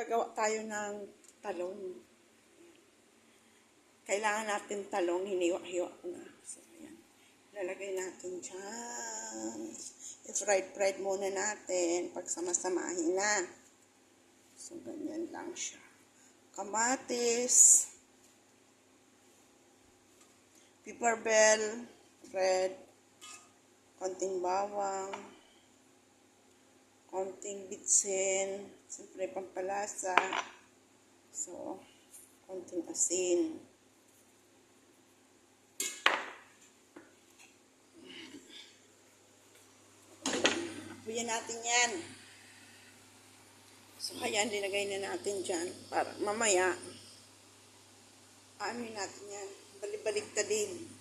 Gagawa tayo ng talong. Kailangan natin talong, hiniwa-hiwa na. So, ayan. Lalagay natin dyan. I-fried muna natin. Pagsama-samahin na. So, ganyan lang siya. Kamatis. Pepper bell. Red. Konting bawang. Konting bitsin. Siyempre, pampalasa. So, konting asin. Apuyan natin yan. So, kaya nilagay na natin dyan para mamaya amin natin yan. Balik-balik ta din.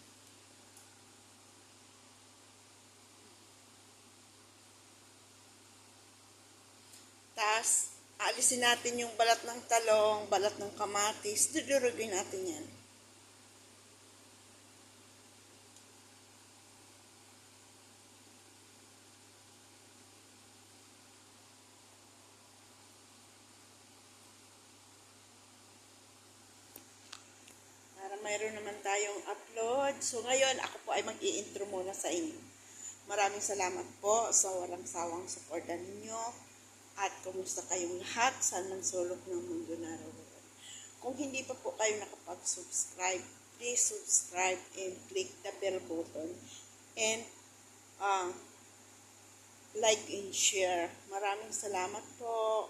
Tapos, alisin natin yung balat ng talong, balat ng kamatis. Dudurugin natin yan. Mayroon naman tayong upload. So, ngayon, ako po ay mag-i-intro muna sa inyo. Maraming salamat po sa walang sawang suporta ninyo. At kumusta kayong lahat sa ng sulok ng mundo naroon. Kung hindi pa po kayo nakapag-subscribe, please subscribe and click the bell button. And like and share. Maraming salamat po.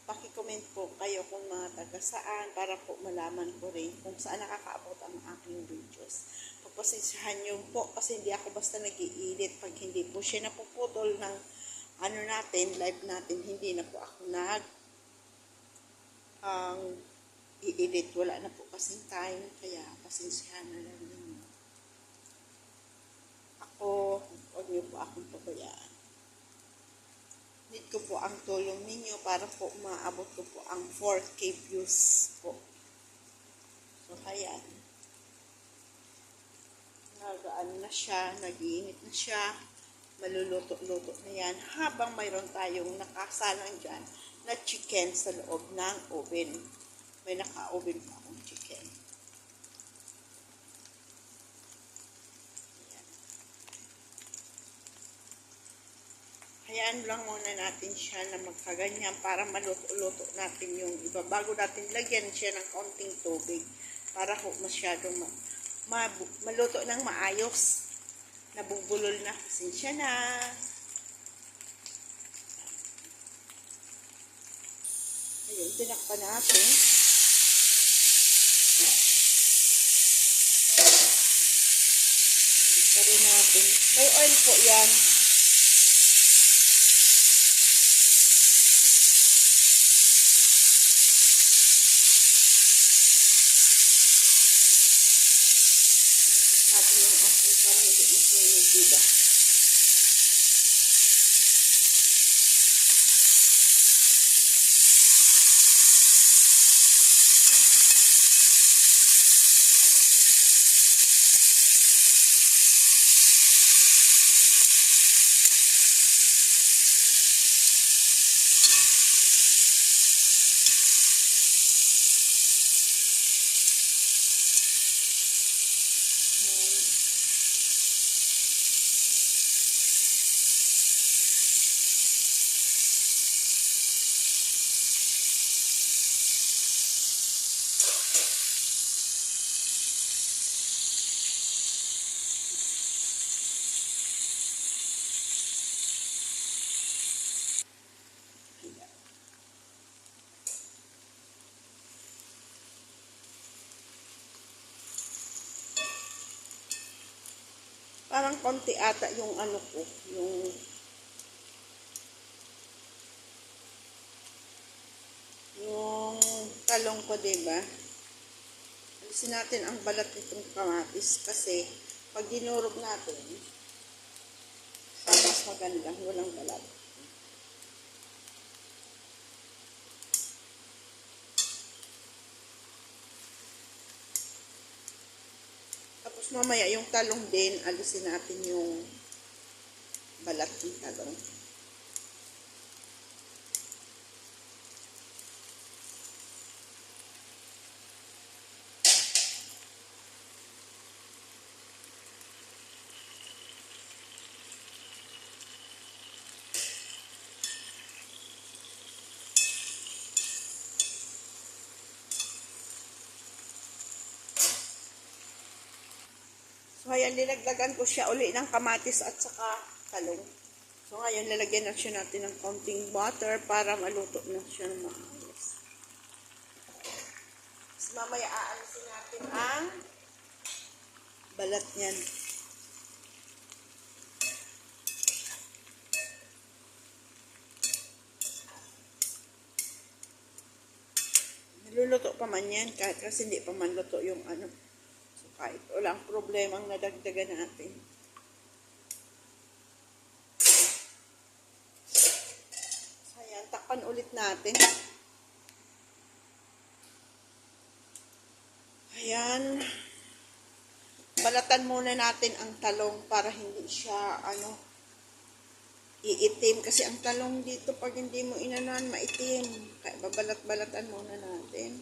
Paki-comment po kayo kung mga taga saan para po malaman ko rin kung saan nakakaabot ang aking videos. Pagpasensyahan niyo po kasi hindi ako basta nag-i-edit pag hindi po siya napuputol ng natin, live natin, hindi na po ako i-edit. Wala na po kasing time, kaya pasensyahan na lang ninyo. Ako, huwag niyo po akong pabayaan. Need ko po ang tulong ninyo para po maabot ko po ang 4K views po. So, ayan. Nagaan na siya, nag-iinit na siya, maluluto-luto na yan. Habang mayroon tayong nakasalang dyan na chicken sa loob ng oven. May naka-oven pa akong chicken. Hayaan lang muna natin siya na magkaganyan para maluto-luto natin yung iba. Bago natin lagyan siya ng konting tubig para ho masyadong maluto ng maayos. Nabubulol na. Pasensya na. Ayun, tinakpan natin. Ito natin. May oil po yan. Diba? Parang konti ata yung ano ko, yung talong ko, diba? Alisin natin ang balat nitong kamatis kasi pag dinurog natin, mas maganda, walang balat. Tapos mamaya yung talong din, alisin natin yung balat ng talong. So, ayan, nilaglagan ko siya uli ng kamatis at saka talong. So, ngayon, lalagyan na siya natin ng konting butter para maluto na siya ng maayos. So, mamaya aalisin natin ang balat niyan. Niluluto pa man yan kahit kasi hindi pa man luto yung ano. So, kahit walang problemang nadagdagan natin. So, ayan, takpan ulit natin. Ayan. Balatan muna natin ang talong para hindi siya, iitim. Kasi ang talong dito, pag hindi mo inanan, maitim. Kaya babalat-balatan muna natin.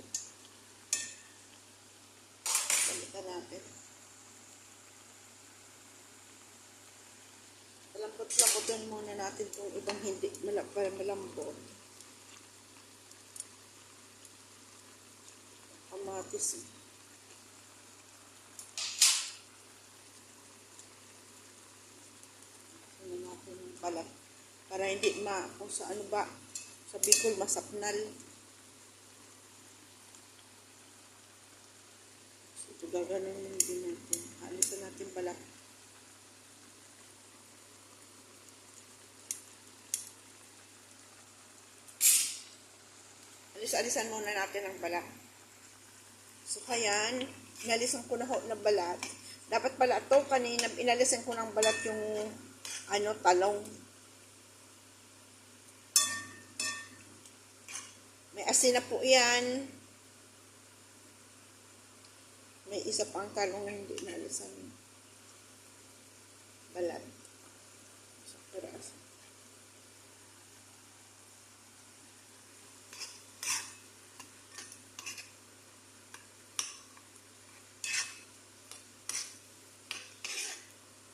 Balatan natin. Malambot-lambotin muna natin kung ibang hindi malambot. Kamatis. Natin yung balat para hindi kung sa ano ba sa Bicol masapnal. So, ito gaganon din natin, halisan natin balat. Alis-alisan muna natin ang balat. So ayan, inalisan ko na ho na balat. Dapat pala ito kanina inalisan ko ng balat yung talong. May asin na po yan. May isa pang talong na hindi inalisan. Balat. So, peras.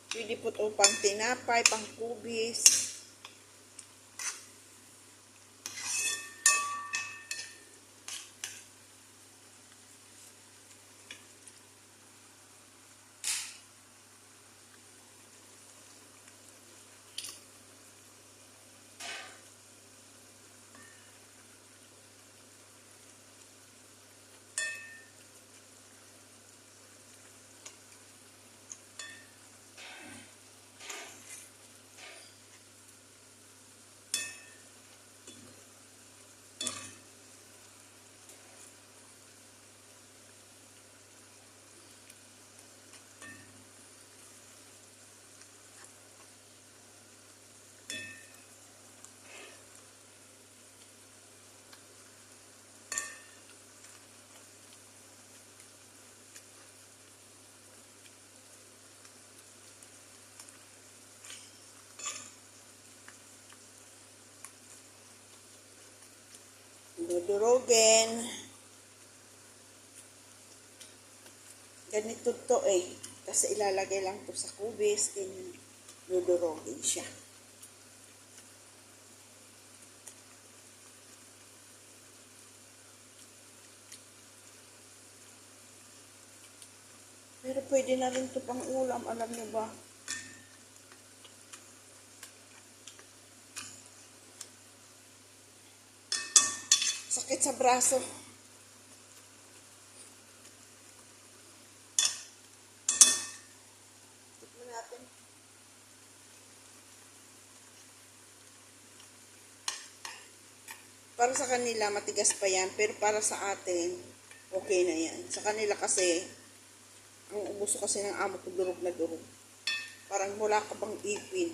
Pwede po ito pang tinapay, pang kubis. Dudurugin. Ganito to kasi ilalagay lang to sa kubis, dudurugin siya. Pero pwede na rin to pang ulam, alam niyo ba? Sakit sa braso. Tikman natin. Para sa kanila, matigas pa yan. Pero para sa atin, okay na yan. Sa kanila kasi, ang ubuso kasi ng amo ko durog na durog. Parang wala ka bang ipin.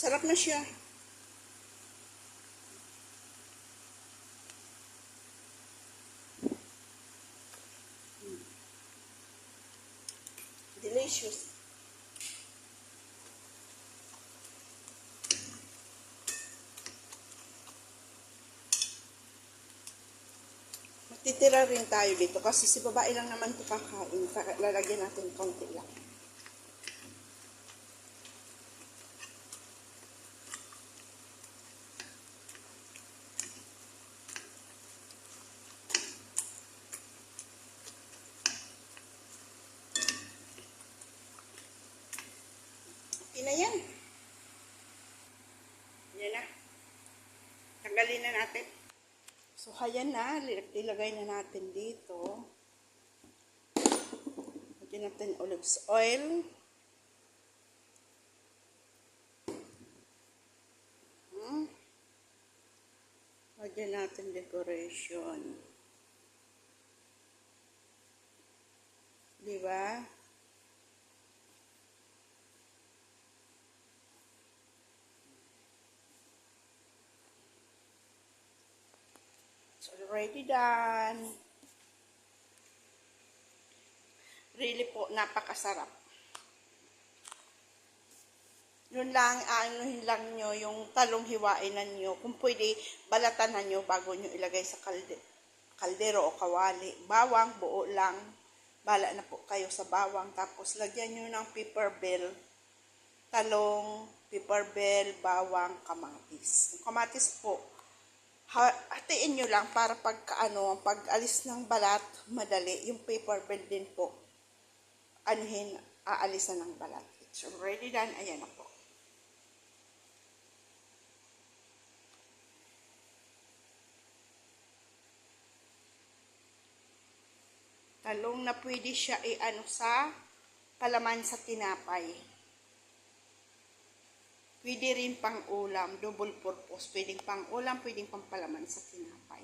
Sarap na siya. Delicious. Magtitira rin tayo dito kasi si babae lang naman ito kakain. Lalagyan natin konti lang. Okay na yan. Yan na. Tanggalin na natin. So, hayan na. Ilagay na natin dito. Lagyan natin olive oil. Lagyan natin decoration. Diba? It's already done. Really po, napakasarap. Yun lang, anuhin lang nyo, yung talong hiwainan nyo. Kung pwede, balatanan nyo bago nyo ilagay sa kaldero o kawali. Bawang, buo lang. Bala na po kayo sa bawang. Tapos, lagyan nyo ng pepper bell. Talong, pepper bell, bawang, kamatis. Yung kamatis po, hatiin nyo lang para pag alis ng balat, madali. Yung pepper bell din po, aalisan ng balat. It's already done. Ayan na po. Talong na pwede siya sa palaman sa tinapay. Pwede rin pang ulam, double purpose. Pwedeng pang ulam, pwedeng pang palaman sa tinapay.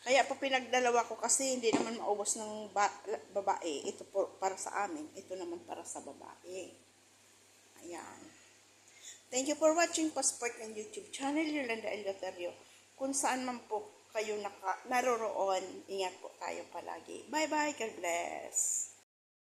Kaya po pinagdalawa ko kasi hindi naman maubos ng babae. Ito po para sa amin. Ito naman para sa babae. Ayan. Thank you for watching Passport ng YouTube channel, Yolanda Eleuterio. Kung saan man po kayo naroroon, ingat po tayo palagi. Bye-bye. God bless.